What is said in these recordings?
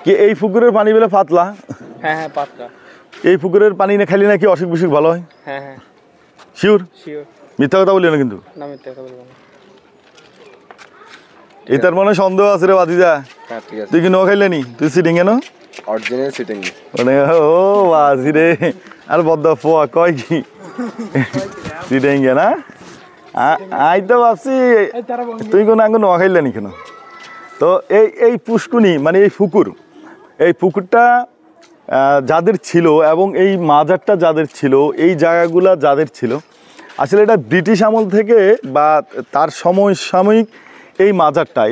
কি এই পুকুরের পানি বলে পাতলা? হ্যাঁ হ্যাঁ পাতলা। এই পুকুরের পানি না খাইলে নাকি অসুখ বিসুখ ভালো হয়? হ্যাঁ হ্যাঁ শিওর? শিওর। মিথ্যা কথা বলি না কিন্তু? না মিথ্যা কথা বলবো না। এটার মনে সন্দেহ আছে রে বাদিজা। হ্যাঁ ঠিক আছে। তুই কি নো খাইলে নি? তুই সিটিং কেন? Original sitting. মানে ও বাজি রে, আর বদ্দা ফোয়া কয় কি সিটিং না? আই তো ভাবছি তুই কোনো আঙ্গুন নো খাইলে নি কেন? তো এই পুষ্কুনি মানে এই পুকুরটা যাদের ছিল এবং এই মাজারটা যাদের ছিল, এই জায়গাগুলো যাদের ছিল, আসলে এটা ব্রিটিশ আমল থেকে বা তার সমসাময়িক এই মাজারটা,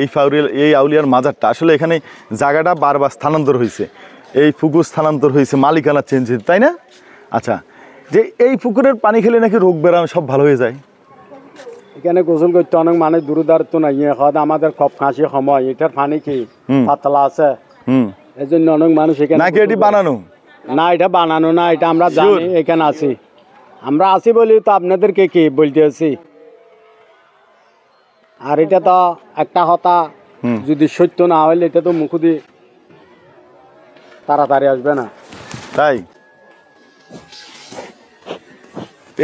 এই আউলিয়ার মাজারটা, আসলে এখানে জায়গাটা বারবার স্থানান্তর হয়েছে, এই পুকুর স্থানান্তর হয়েছে, মালিকানা চেঞ্জ হয়েছে, তাই না? আচ্ছা, যে এই পুকুরের পানি খেলে নাকি রোগ ব্যারাম সব ভালো হয়ে যায়। এখানে গোসল করতে অনেক মানুষ দূরদারিত্ব নাই, আমাদের কপ কাশি সময় এটার পানি কি পাতলা আছে, এই জন্য অনেক মানুষ এখানে। নাকি এটি বানানো? না, এটা বানানো না, এটা আমরা জানি, এখানে আছি, আমরা আছি বলি তো আপনাদেরকে কি বলতে আছি। আর এটা তো একটা কথা, যদি সত্য না হইলে এটা তো মুখ দিয়ে তাড়াতাড়ি আসবে না। তাই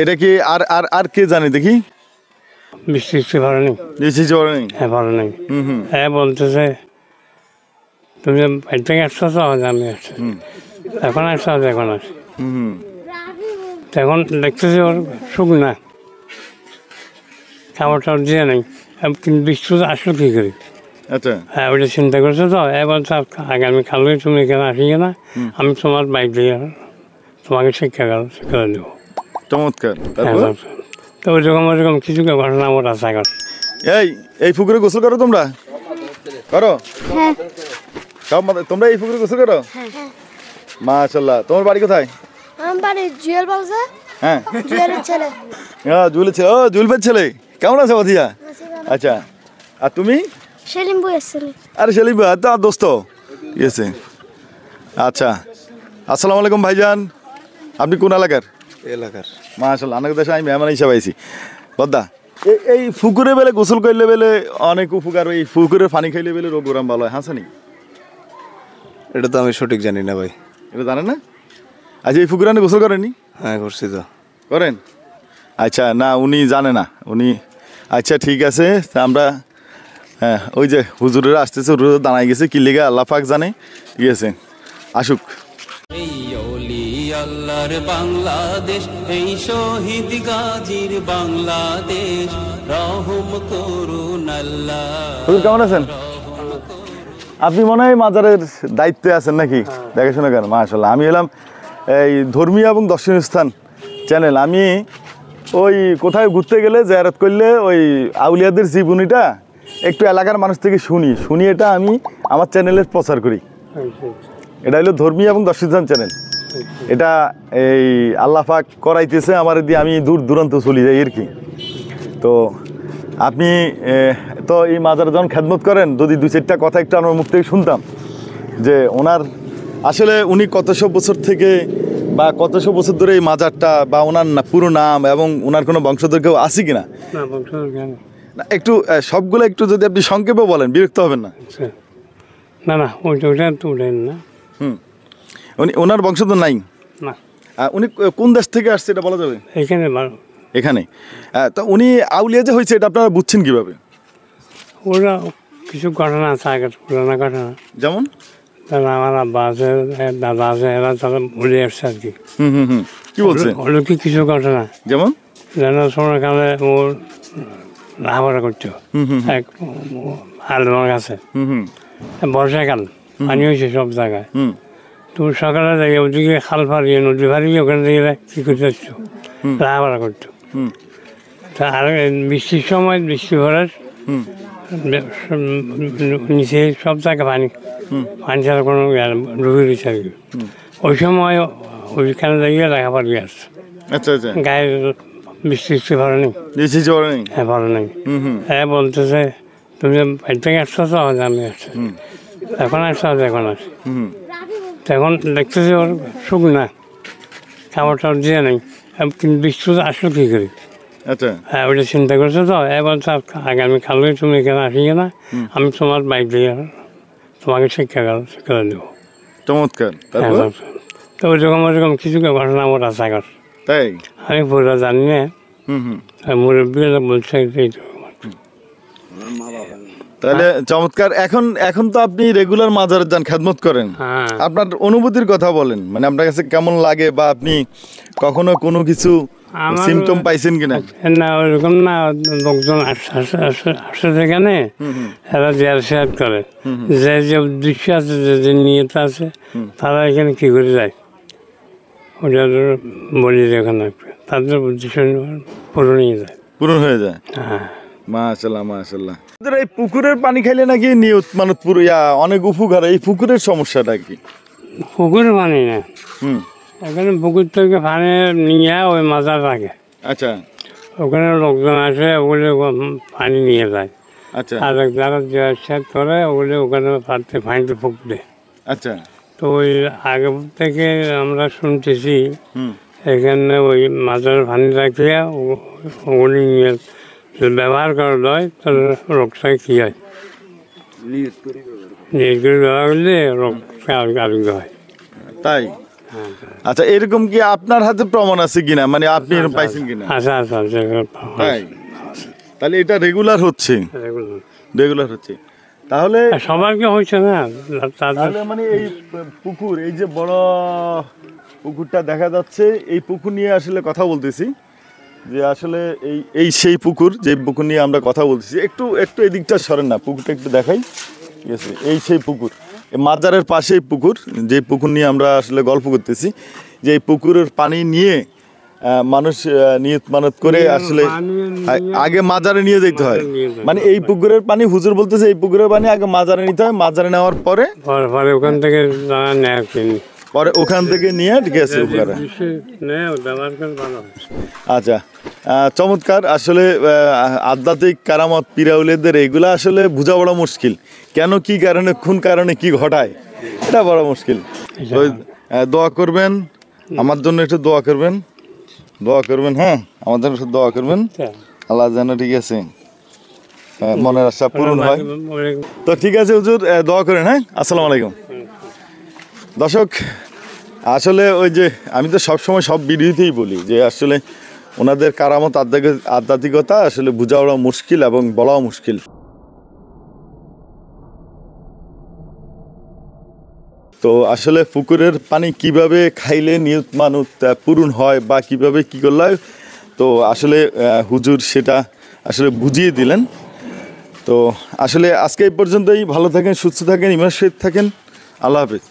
এটা কি আর আর আর কে জানে দেখি? বৃষ্টি ভালো নেই। হ্যাঁ ভালো নেই। হ্যাঁ বলতেছে তুমি বাড়ি থেকে আসছো তো, আমি আসছি, এখন আসছো, এখন আসি, এখন দেখতেছি ওর সুখ না, খাবার টাবার দিয়ে নেই, কিন্তু বৃষ্টি আসলো কী করি। আচ্ছা, হ্যাঁ ওইটা চিন্তা করছো তো, এবার আগামী কালকে তুমি এখানে আসি না, আমি তোমার বাইক দিয়ে তোমাকে শিক্ষা দেবো। চমৎকার। তো ওইরকম কিছু ঘটনা আমার আছে এখন। এই পুকুরে গোসল করো তোমরা? করো? তোমরা এই পুকুরে গোসল করো? মাশাআল্লাহ। তোমার বাড়ি কোথায়? আমার বাড়ি জুয়েল বাবুজা। হ্যাঁ, জুয়েলের ছেলে। জুয়েলের ছেলে। ও জুয়েলের ছেলে, কেমন আছে ভাতিজা? আচ্ছা, আর তুমি? সেলিম বইয়ের ছেলে। আরে সেলিম ভাই তো দোস্ত ইয়েছে। আচ্ছা, আসসালামু আলাইকুম ভাইজান, আপনি কোন এলাকার? মাশাআল্লাহ, অনেক দেশে আমি মেহমান হিসাবে আইছি। বদ্দা, এই পুকুরে বেলে গোসল করলে বেলে অনেক উপকার, এই পুকুরের পানি খাইলে বেলে রোগ ব্যারাম ভালো হয়, হাসানি? এটা তো আমি সঠিক জানি না ভাই। এটা জানেন না? আচ্ছা, এই পুকুরে আপনি গোসল করেননি? হ্যাঁ করছি তো। করেন? আচ্ছা, না উনি জানে না উনি। আচ্ছা ঠিক আছে, আমরা হ্যাঁ ওই যে হুজুরেরা আসতেছে, হুজুর দাঁড়ায় গেছে, কি লেগে আল্লাহ পাক জানে। ঠিক আছে, আসুক। আল্লাহর বাংলাদেশ, এই শহীদ গাজীর বাংলাদেশ, রহম করুন আল্লাহ। হুজুর কেমন আছেন? আপনি মনে হয় মাজারের দায়িত্বে আছেন নাকি? দেখাশোনা করেন? মাশাআল্লাহ। আমি এলাম এই ধর্মীয় এবং দর্শনীয় স্থান চ্যানেল। আমি ওই কোথায় ঘুরতে গেলে জিয়ারত করলে ওই আউলিয়াদের জীবনীটা একটু এলাকার মানুষ থেকে শুনি এটা আমি আমার চ্যানেলে প্রচার করি। এটা হলো ধর্মীয় এবং দর্শনীয় চ্যানেল। এটা এই আল্লাহ পাক করাইতেছে আমার দিয়ে, আমি দূর দূরান্ত চলে যাই আর কি। তো আপনি তো এই মাজারে যখন খেদমত করেন, যদি দু চারটা কথা একটু আমার মুখ থেকে শুনতাম যে ওনার আসলে উনি কতশো বছর থেকে বা কতশো বছর ধরে এই মাজারটা বা ওনার পুরো নাম এবং ওনার কোনো বংশধর কেউ আছে কিনা? না, একটু সবগুলো একটু যদি আপনি সংক্ষেপে বলেন, বিরক্ত হবেন না? না না, ওইটা তো উঠেন না। উনি ওনার বংশধর নাই না। উনি কোন দেশ থেকে আসছে এটা বলা যাবে? এখানে। তো উনি আউলিয়া যে হয়েছে এটা আপনারা বুঝছেন কিভাবে? ওরা কিছু ঘটনা আছে, আগের পুরানো ঘটনা। যেমন আমার আব্বা আছে, দাদা আছে, এরা তারা বলে আসছে আর কি। কি বলছে? অলৌকিক কিছু ঘটনা। যেমন সময়কালে ওর রাহাবাড়া করতো এক আলমার কাছে, বর্ষাকাল পানি হয়েছে সব জায়গায়। তুমি সকালে যাই ওদিকে খাল ফারিয়ে নদী ফারিয়ে ওখানে থেকে কি করতে আসছো, রাহাবাড়া করতো। তা আর বৃষ্টির সময় বৃষ্টি ভরার নিচে সব জায়গায় পানি ছাড়া কোনো ডুবে দিচ্ছে আর কি। ওই সময় ওইখানে দাঁড়িয়ে লেখাপড়া দিয়ে আসছে। আচ্ছা আচ্ছা, গায়ে বৃষ্টি ভালো নেই। হ্যাঁ ভালো নেই। হ্যাঁ বলতেছে তুমি বাড়ি থেকে আসছো তো, আমি আসছি, এখন আসছো, এখন আসি, এখন দেখতেছি ওর সুখ না, খাবার টাবার দিয়ে নেই, কিন্তু বৃষ্টি আসলো কী করি। আচ্ছা, হ্যাঁ ওইটা চিন্তা করছো তো, এবার আগামী কালকে তুমি এখানে আসি না, আমি তোমার বাইক দিয়ে তোমাকে শিক্ষা দেবো। চমৎকার। হ্যাঁ, তারপর তো ওরকম কিছু ঘটনা আমার আছে আগর। তাই আমি পুরো জানি না, মুরব্বীরা বলছে এইটুকু। তাহলে চমৎকার। এখন তো আপনি রেগুলার মাজারে যান, খেদমত করেন, হ্যাঁ। আপনার অনুভূতির কথা বলেন, মানে আপনার কাছে কেমন লাগে বা আপনি কখনো কোনো কিছু আমার- সিমটম পাইছেন কিনা? না ওরকম না, লোকজন আসে সেখানে, এরা শেয়ার করে যে যে উদ্দেশ্য আছে, যে যে নিয়ত আছে, তারা এখানে কি করে যায়, ওটা বলি ওখানে তাদের উদ্দেশ্য পূরণ হয়ে যায়। পূরণ হয়ে যায়। হ্যাঁ, মাশাআল্লাহ মাশাআল্লাহ। এই পুকুরের পানি খাইলে নাকি নিয়ত মানত অনেক উপকার। এই পুকুরের সমস্যাটা কি? পুকুর পানি না, হুম, এখানে পুকুর থেকে পানি নিয়ে ওই মাজার রাখে, আচ্ছা ওখানে লোকজন আসে, ওগুলো পানি নিয়ে যায়। আচ্ছা আর যারা শেয়ার করে ওগুলো ওখানে পানিতে ফুকবে। আচ্ছা তো ওই আগে থেকে আমরা শুনতেছি হুম এখানে ওই মাজার পানি রাখলে ওগুলি নিয়ে যদি ব্যবহার করা হয় তাহলে রোগটা কী হয়, নিজ করে ব্যবহার করলে রোগটা আরোগ্য হয়। তাই? আচ্ছা, এরকম কি আপনার হাতে প্রমাণ আছে কিনা, মানে আপনি এরকম পাইছেন কিনা? আচ্ছা আচ্ছা তাই? তাহলে এটা রেগুলার হচ্ছে, রেগুলার হচ্ছে। তাহলে সবারকে হয়েছে না তাদের। তাহলে মানে এই পুকুর, এই যে বড় পুকুরটা দেখা যাচ্ছে, এই পুকুর নিয়ে আসলে কথা বলতেছি, যে আসলে এই সেই পুকুর, যে পুকুর নিয়ে আমরা কথা বলতেছি। একটু এদিকটা সরেন না, পুকুরটা একটু দেখাই। ঠিক আছে, এই সেই পুকুর, এই মাজারের পাশেই পুকুর, যে পুকুর নিয়ে আমরা আসলে গল্প করতেছি, যে এই পুকুরের পানি নিয়ে মানুষ নিয়ত মানত করে আসলে আগে মাজারে নিয়ে যেতে হয়। মানে এই পুকুরের পানি, হুজুর বলতেছে এই পুকুরের পানি আগে মাজারে নিতে হয়, মাজারে নেওয়ার পরে পরে ওখান থেকে নেয়, পরে ওখান থেকে নিয়ে, ঠিক আছে, উপকারে। আচ্ছা, চমৎকার। আসলে আধ্যাত্মিক কারামত পিরাউলেদের এইগুলা আসলে বোঝা বড় মুশকিল, কেন কি কারণে, কোন কারণে কি ঘটায়, এটা বড় মুশকিল। ওই দোয়া করবেন আমার জন্য, একটু দোয়া করবেন, দোয়া করবেন, হ্যাঁ আমাদের জন্য দোয়া করবেন, আল্লাহ যেন, ঠিক আছে, মনের আশা পূরণ হয়। তো ঠিক আছে হুজুর, দোয়া করেন। হ্যাঁ, আসসালামু আলাইকুম। দর্শক, আসলে ওই যে আমি তো সবসময় সব ভিডিওতেই বলি যে আসলে ওনাদের কারামত, আধ্যাত্মিকতা আসলে বোঝাও মুশকিল এবং বলাও মুশকিল। তো আসলে পুকুরের পানি কিভাবে খাইলে নিয়ত মানত পূরণ হয় বা কিভাবে কি করলে হয়, তো আসলে হুজুর সেটা আসলে বুঝিয়ে দিলেন। তো আসলে আজকে এই পর্যন্তই। ভালো থাকেন, সুস্থ থাকেন, ইমানের সহিত থাকেন। আল্লাহ হাফেজ।